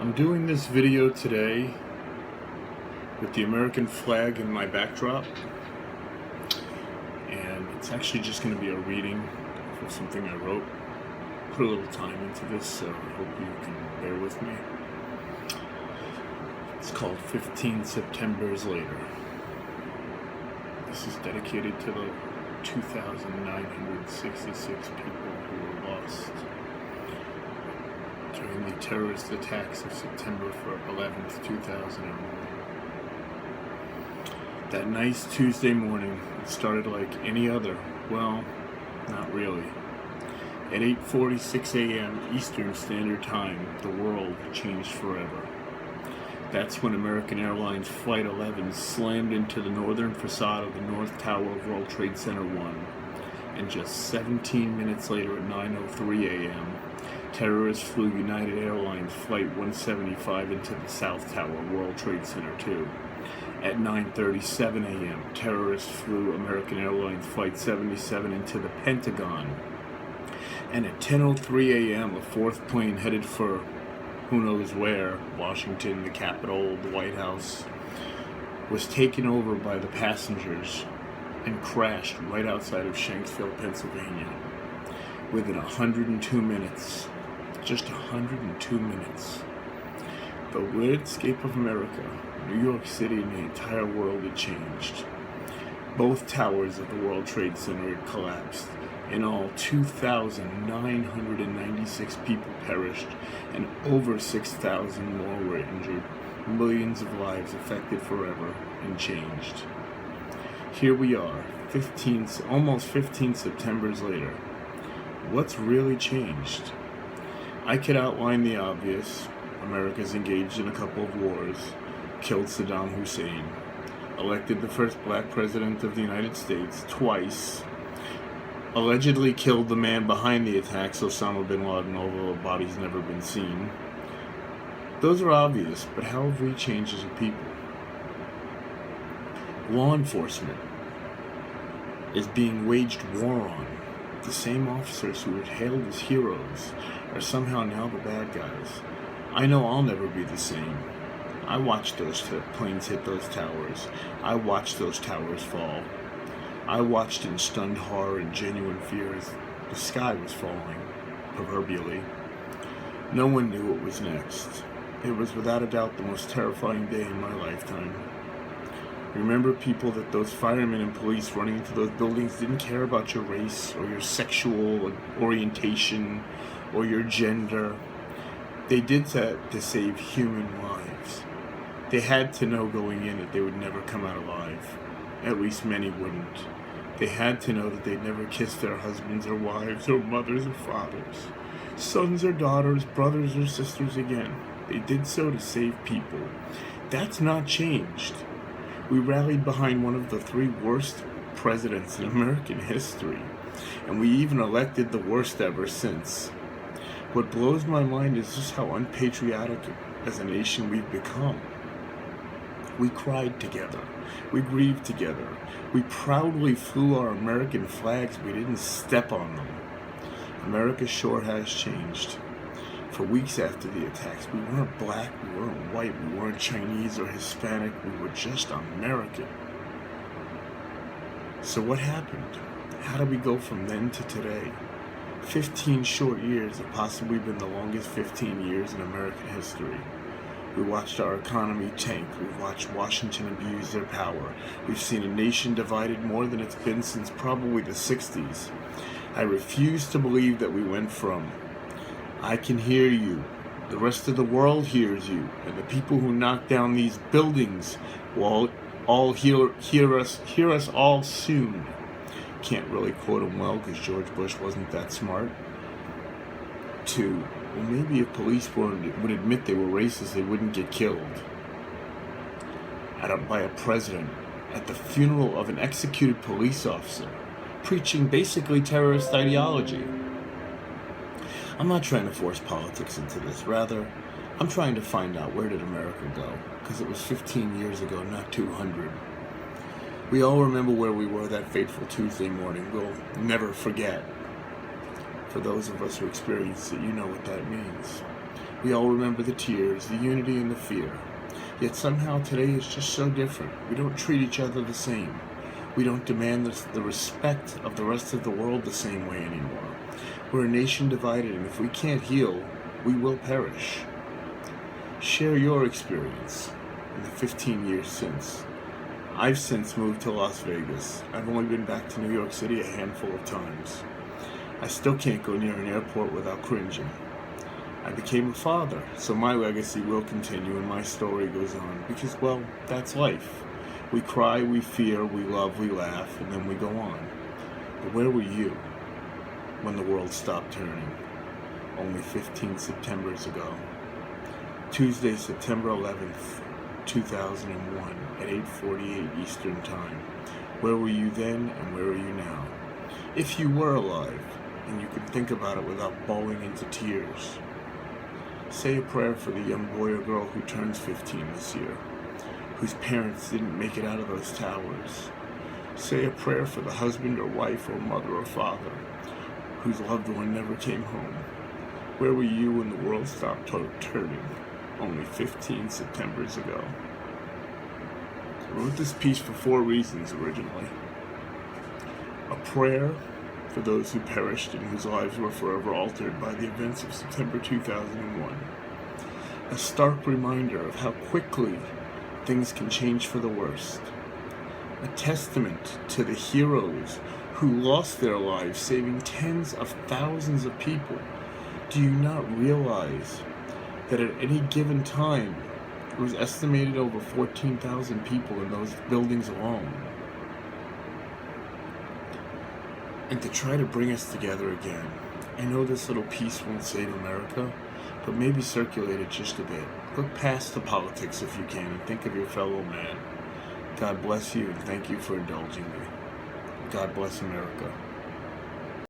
I'm doing this video today with the American flag in my backdrop, and it's actually just going to be a reading of something I wrote. Put a little time into this, so I hope you can bear with me. It's called 15 Septembers Later. This is dedicated to the 2,966 people who were lost during the terrorist attacks of September 11th, 2001. That nice Tuesday morning, it started like any other. Well, not really. At 8:46 a.m. Eastern Standard Time, the world changed forever. That's when American Airlines Flight 11 slammed into the northern facade of the North Tower of World Trade Center 1. And just 17 minutes later at 9:03 a.m., terrorists flew United Airlines Flight 175 into the South Tower of World Trade Center 2. At 9:37 a.m., terrorists flew American Airlines Flight 77 into the Pentagon. And at 10:03 a.m., a fourth plane headed for who knows where, Washington, the Capitol, the White House, was taken over by the passengers and crashed right outside of Shanksville, Pennsylvania. Within 102 minutes, just 102 minutes, the landscape of America, New York City, and the entire world had changed. Both towers of the World Trade Center had collapsed. In all, 2,996 people perished, and over 6,000 more were injured. Millions of lives affected forever and changed. Here we are, almost 15 Septembers later. What's really changed? I could outline the obvious. America's engaged in a couple of wars, killed Saddam Hussein, elected the first black president of the United States twice, allegedly killed the man behind the attacks, Osama bin Laden, although a body's never been seen. Those are obvious, but how have we changed as a people? Law enforcement is being waged war on. The same officers who were hailed as heroes are somehow now the bad guys. I know I'll never be the same. I watched those planes hit those towers. I watched those towers fall. I watched in stunned horror and genuine fear as the sky was falling, proverbially. No one knew what was next. It was without a doubt the most terrifying day in my lifetime. Remember, people, that those firemen and police running into those buildings didn't care about your race or your sexual orientation or your gender. They did that to save human lives. They had to know going in that they would never come out alive. At least many wouldn't. They had to know that they'd never kiss their husbands or wives or mothers or fathers, sons or daughters, brothers or sisters again. They did so to save people. That's not changed. We rallied behind one of the 3 worst presidents in American history, and we even elected the worst ever since. What blows my mind is just how unpatriotic as a nation we've become. We cried together. We grieved together. We proudly flew our American flags. We didn't step on them. America sure has changed. For weeks after the attacks, we weren't black, we weren't white, we weren't Chinese or Hispanic, we were just American. So what happened? How did we go from then to today? 15 short years have possibly been the longest 15 years in American history. We watched our economy tank. We've watched Washington abuse their power. We've seen a nation divided more than it's been since probably the 60s. I refuse to believe that we went from "I can hear you, the rest of the world hears you, and the people who knock down these buildings will all hear us all soon." Can't really quote him well because George Bush wasn't that smart. To, well, maybe if police would admit they were racist, they wouldn't get killed by a president at the funeral of an executed police officer, preaching basically terrorist ideology. I'm not trying to force politics into this. Rather, I'm trying to find out, where did America go? Because it was 15 years ago, not 200. We all remember where we were that fateful Tuesday morning. We'll never forget. For those of us who experienced it, you know what that means. We all remember the tears, the unity, and the fear. Yet somehow today is just so different. We don't treat each other the same. We don't demand the respect of the rest of the world the same way anymore. We're a nation divided, and if we can't heal, we will perish. Share your experience in the 15 years since. I've since moved to Las Vegas. I've only been back to New York City a handful of times. I still can't go near an airport without cringing. I became a father, so my legacy will continue and my story goes on, because, well, that's life. We cry, we fear, we love, we laugh, and then we go on. But where were you when the world stopped turning? Only 15 Septembers ago. Tuesday, September 11th, 2001, at 8:48 Eastern Time. Where were you then, and where are you now? If you were alive, and you can think about it without bawling into tears, say a prayer for the young boy or girl who turns 15 this year, whose parents didn't make it out of those towers. Say a prayer for the husband or wife or mother or father, whose loved one never came home. Where were you when the world stopped turning? Only 15 Septembers ago. I wrote this piece for 4 reasons originally. A prayer for those who perished and whose lives were forever altered by the events of September 2001. A stark reminder of how quickly things can change for the worst. A testament to the heroes who lost their lives saving tens of thousands of people. Do you not realize that at any given time, it was estimated over 14,000 people in those buildings alone? And to try to bring us together again. I know this little piece won't save America, but maybe circulate it just a bit. Look past the politics if you can and think of your fellow man. God bless you and thank you for indulging me. God bless America.